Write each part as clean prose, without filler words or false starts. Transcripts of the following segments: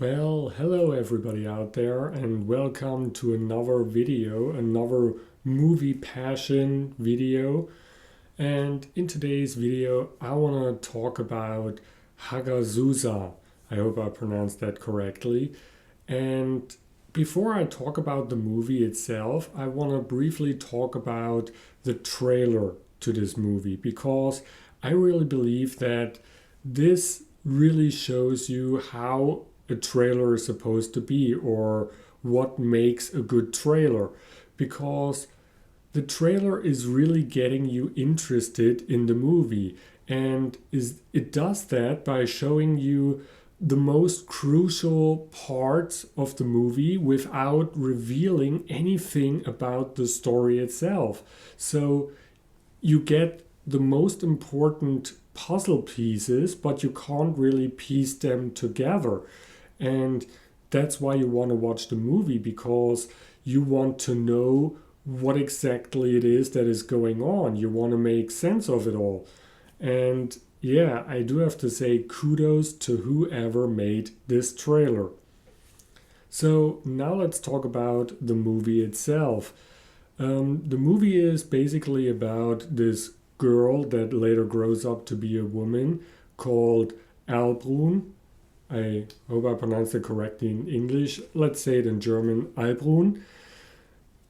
Well, hello everybody out there, and welcome to another video, another movie passion video. And in today's video, I want to talk about HAGAZUSSA. I hope I pronounced that correctly. And before I talk about the movie itself, I want to briefly talk about the trailer to this movie because I really believe that this really shows you how a trailer is supposed to be or what makes a good trailer, because the trailer is really getting you interested in the movie, and it does that by showing you the most crucial parts of the movie without revealing anything about the story itself. So you get the most important puzzle pieces, but you can't really piece them together. And that's why you want to watch the movie, because you want to know what exactly it is that is going on. You want to make sense of it all. And yeah, I do have to say kudos to whoever made this trailer. So now let's talk about the movie itself. The movie is basically about this girl that later grows up to be a woman called Albrun. I hope I pronounced it correctly in English. Let's say it in German, Albrun.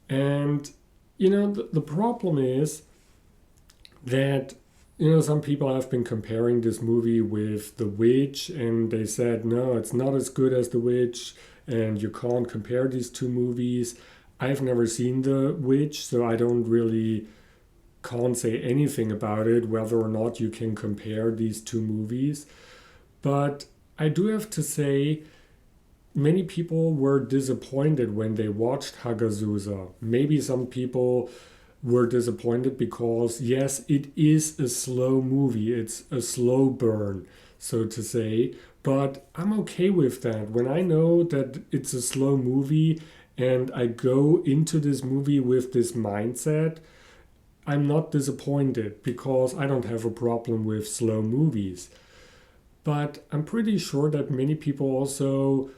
And, the problem is that, some people have been comparing this movie with The Witch, and they said, no, it's not as good as The Witch, and you can't compare these two movies. I've never seen The Witch, so I don't really can't say anything about it, whether or not you can compare these two movies. But I do have to say, many people were disappointed when they watched HAGAZUSSA. Maybe some people were disappointed because, yes, it is a slow movie. It's a slow burn, so to say. But I'm okay with that. When I know that it's a slow movie and I go into this movie with this mindset, I'm not disappointed because I don't have a problem with slow movies. But I'm pretty sure that many people also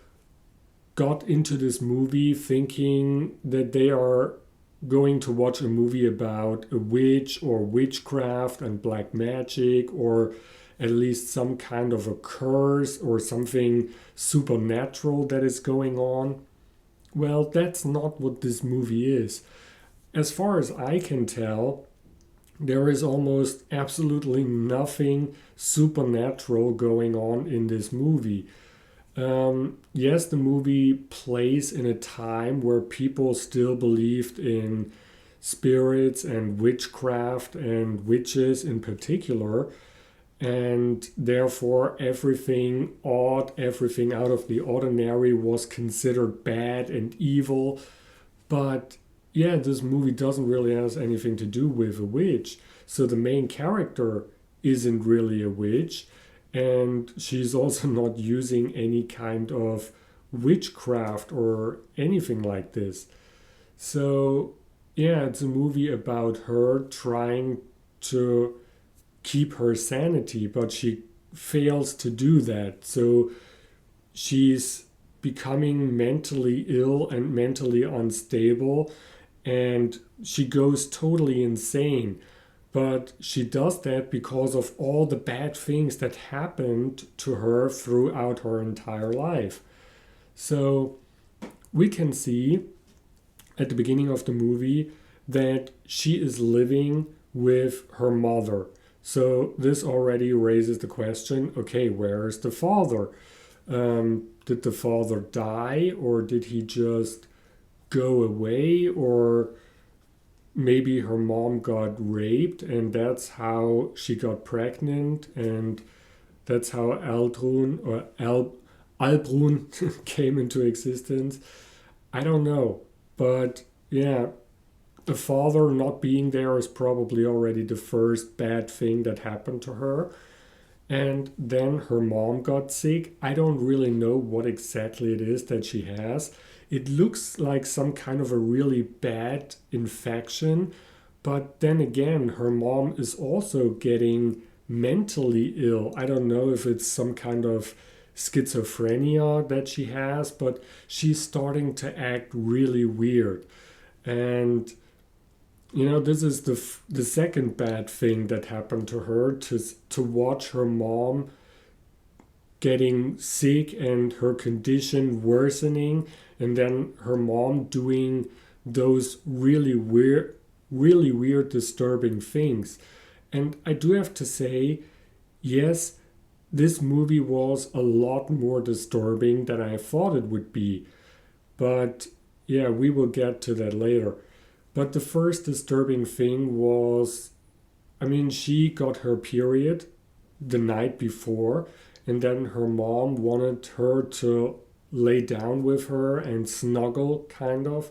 got into this movie thinking that they are going to watch a movie about a witch or witchcraft and black magic, or at least some kind of a curse or something supernatural that is going on. Well, that's not what this movie is. As far as I can tell, there is almost absolutely nothing supernatural going on in this movie. Yes, the movie plays in a time where people still believed in spirits and witchcraft and witches in particular, and therefore everything odd, everything out of the ordinary was considered bad and evil. But yeah, this movie doesn't really have anything to do with a witch. So the main character isn't really a witch, and she's also not using any kind of witchcraft or anything like this. So yeah, it's a movie about her trying to keep her sanity, but she fails to do that. So she's becoming mentally ill and mentally unstable, and she goes totally insane. But she does that because of all the bad things that happened to her throughout her entire life. So we can see at the beginning of the movie that she is living with her mother. So this already raises the question, okay, where is the father? Did the father die, or did he just go away, or maybe her mom got raped and that's how she got pregnant, and that's how Albrun came into existence? I don't know. But yeah, the father not being there is probably already the first bad thing that happened to her. And then her mom got sick. I don't really know what exactly it is that she has. It looks like some kind of a really bad infection. But then again, her mom is also getting mentally ill. I don't know if it's some kind of schizophrenia that she has, but she's starting to act really weird. And this is the second bad thing that happened to her, to watch her mom getting sick and her condition worsening, and then her mom doing those really weird, disturbing things. And I do have to say, yes, this movie was a lot more disturbing than I thought it would be. But yeah, we will get to that later. But the first disturbing thing was, I mean, she got her period the night before, and then her mom wanted her to lay down with her and snuggle, kind of.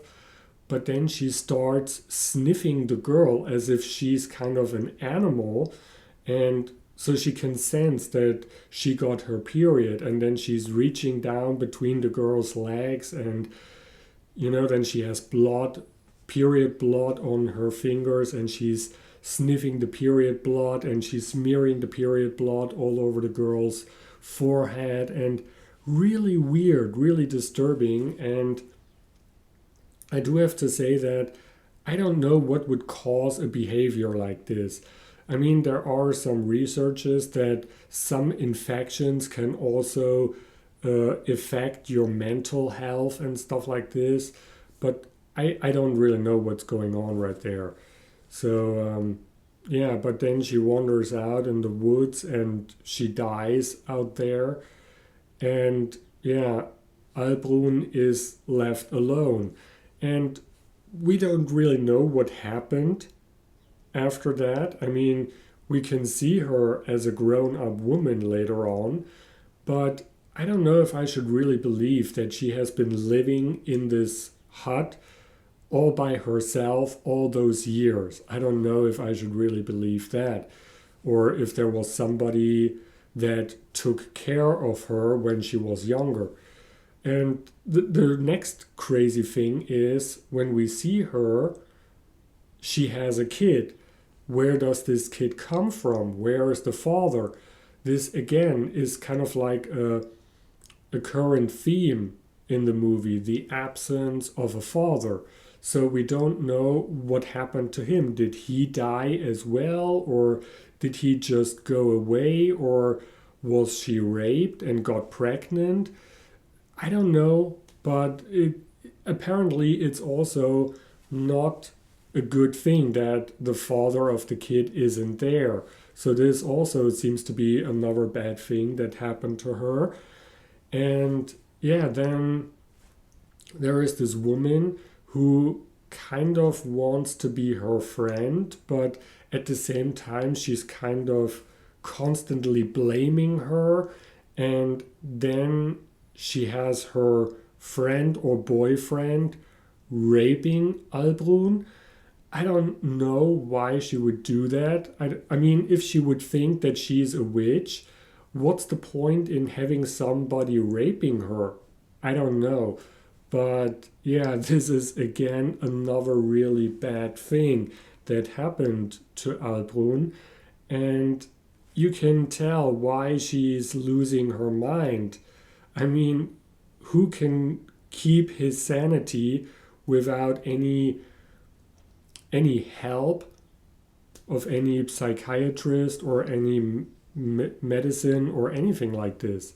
But then she starts sniffing the girl as if she's kind of an animal, and so she can sense that she got her period, and then she's reaching down between the girl's legs, and then she has period blood on her fingers, and she's sniffing the period blood, and she's smearing the period blood all over the girl's forehead, and really weird, really disturbing. And I do have to say that I don't know what would cause a behavior like this. I mean, there are some researches that some infections can also affect your mental health and stuff like this, but I don't really know what's going on right there. So, yeah, but then she wanders out in the woods and she dies out there. And yeah, Albrun is left alone. And we don't really know what happened after that. I mean, we can see her as a grown up woman later on, but I don't know if I should really believe that she has been living in this hut all by herself all those years. I don't know if I should really believe that, or if there was somebody that took care of her when she was younger. And the next crazy thing is, when we see her, she has a kid. Where does this kid come from? Where is the father? This again is kind of like a current theme in the movie, the absence of a father. So we don't know what happened to him. Did he die as well? Or did he just go away? Or was she raped and got pregnant? I don't know, but apparently it's also not a good thing that the father of the kid isn't there. So this also seems to be another bad thing that happened to her. And yeah, then there is this woman who kind of wants to be her friend, but at the same time she's kind of constantly blaming her. And then she has her friend or boyfriend raping Albrun. I don't know why she would do that. I mean, if she would think that she's a witch, what's the point in having somebody raping her? I don't know. But yeah, this is again another really bad thing that happened to Albrun. And you can tell why she's losing her mind. I mean, who can keep his sanity without any help of any psychiatrist or any medicine or anything like this?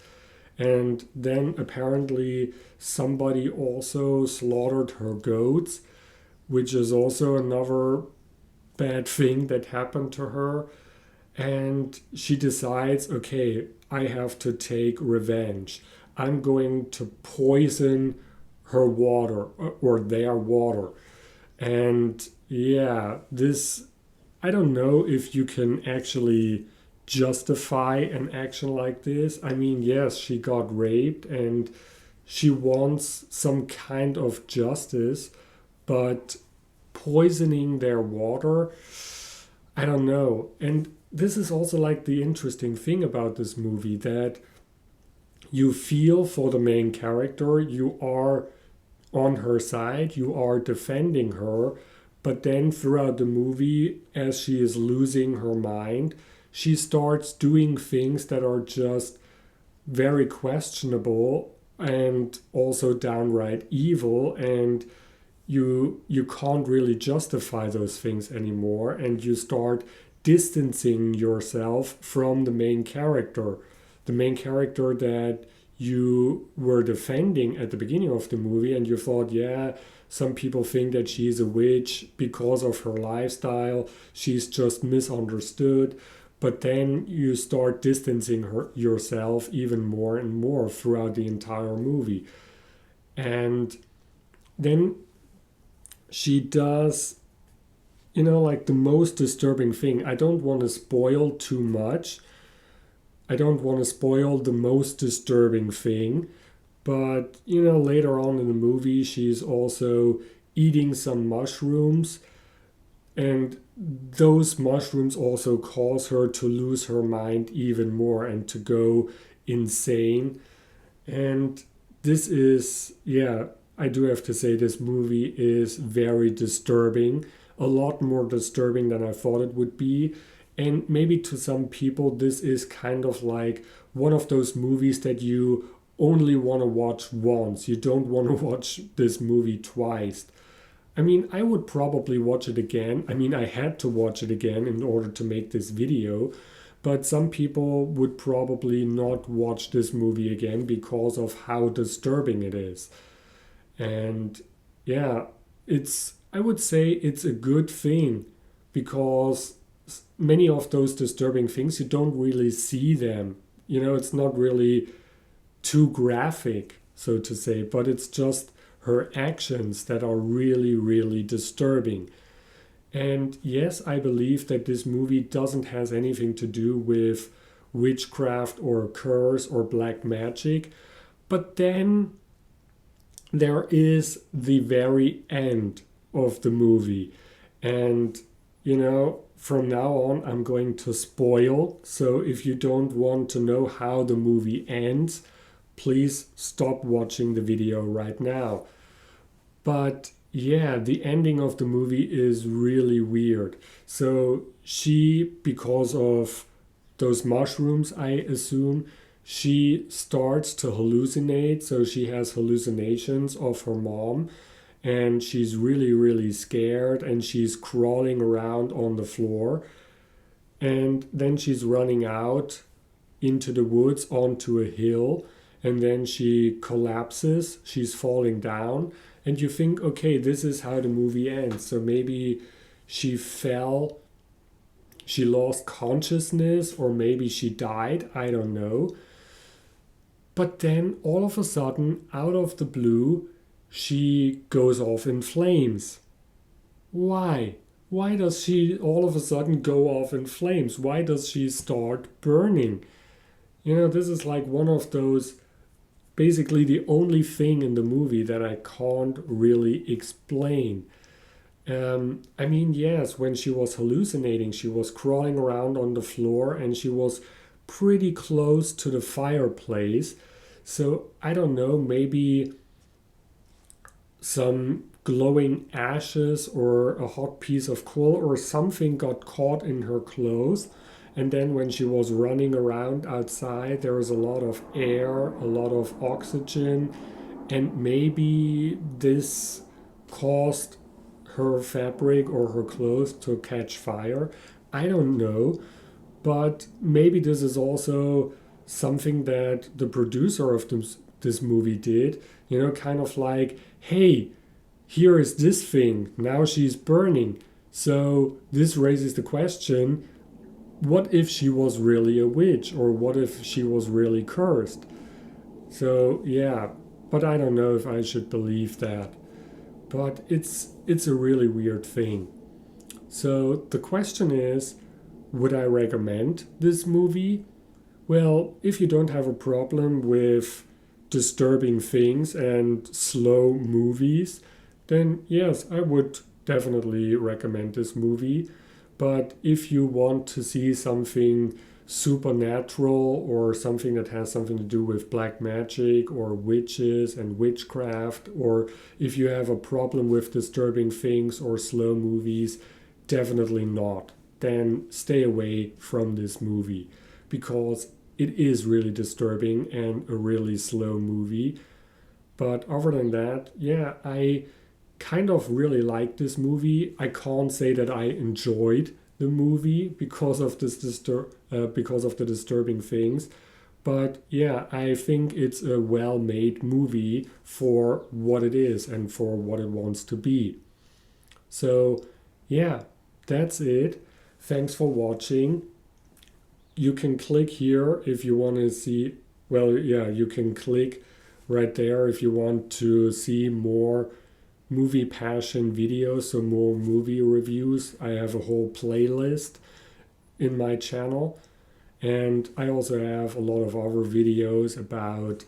And then apparently somebody also slaughtered her goats, which is also another bad thing that happened to her. And she decides, okay, I have to take revenge. I'm going to poison her water or their water. And yeah, this, I don't know if you can actually justify an action like this. I mean, yes, she got raped and she wants some kind of justice, but poisoning their water, I don't know. And this is also like the interesting thing about this movie, that you feel for the main character, you are on her side, you are defending her, but then throughout the movie, as she is losing her mind, she starts doing things that are just very questionable and also downright evil, and you can't really justify those things anymore, and you start distancing yourself from the main character that you were defending at the beginning of the movie, and you thought, yeah, some people think that she's a witch because of her lifestyle, she's just misunderstood. But then you start distancing yourself even more and more throughout the entire movie. And then she does, like the most disturbing thing. I don't want to spoil too much. I don't want to spoil the most disturbing thing. But, later on in the movie, she's also eating some mushrooms. And those mushrooms also cause her to lose her mind even more and to go insane. And this is, yeah, I do have to say, this movie is very disturbing, a lot more disturbing than I thought it would be. And maybe to some people, this is kind of like one of those movies that you only want to watch once. You don't want to watch this movie twice. I mean, I would probably watch it again. I mean, I had to watch it again in order to make this video. But some people would probably not watch this movie again because of how disturbing it is. And yeah, I would say it's a good thing, because many of those disturbing things, you don't really see them. It's not really too graphic, so to say, but it's just her actions that are really, really disturbing. And yes, I believe that this movie doesn't has anything to do with witchcraft or curse or black magic. But then there is the very end of the movie. And, from now on, I'm going to spoil. So if you don't want to know how the movie ends, please stop watching the video right now. But yeah, the ending of the movie is really weird. So she, because of those mushrooms, I assume, she starts to hallucinate. So she has hallucinations of her mom, and she's really, really scared, and she's crawling around on the floor. And then she's running out into the woods onto a hill, and then she collapses, she's falling down, and you think, okay, this is how the movie ends. So maybe she fell, she lost consciousness, or maybe she died, I don't know. But then all of a sudden, out of the blue, she goes off in flames. Why? Why does she all of a sudden go off in flames? Why does she start burning? This is like one of those, basically the only thing in the movie that I can't really explain. I mean, yes, when she was hallucinating, she was crawling around on the floor, and she was pretty close to the fireplace. So I don't know, maybe some glowing ashes or a hot piece of coal or something got caught in her clothes. And then when she was running around outside, there was a lot of air, a lot of oxygen, and maybe this caused her fabric or her clothes to catch fire. I don't know, but maybe this is also something that the producer of this movie did, kind of like, hey, here is this thing, now she's burning. So this raises the question, what if she was really a witch, or what if she was really cursed? So yeah, but I don't know if I should believe that. But it's a really weird thing. So the question is, would I recommend this movie? Well, if you don't have a problem with disturbing things and slow movies, then yes, I would definitely recommend this movie. But if you want to see something supernatural, or something that has something to do with black magic or witches and witchcraft, or if you have a problem with disturbing things or slow movies, definitely not. Then stay away from this movie, because it is really disturbing and a really slow movie. But other than that, yeah, I kind of really like this movie. I can't say that I enjoyed the movie because of because of the disturbing things. But yeah, I think it's a well-made movie for what it is and for what it wants to be. So yeah, that's it. Thanks for watching. You can click here if you want to see, well, yeah, you can click right there if you want to see more movie passion videos, so more movie reviews. I have a whole playlist in my channel, and I also have a lot of other videos about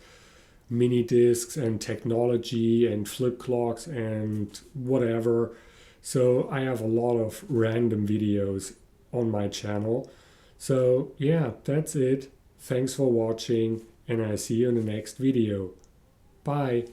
mini discs and technology and flip clocks and whatever. So I have a lot of random videos on my channel. So yeah, that's it. Thanks for watching, and I see you in the next video. Bye.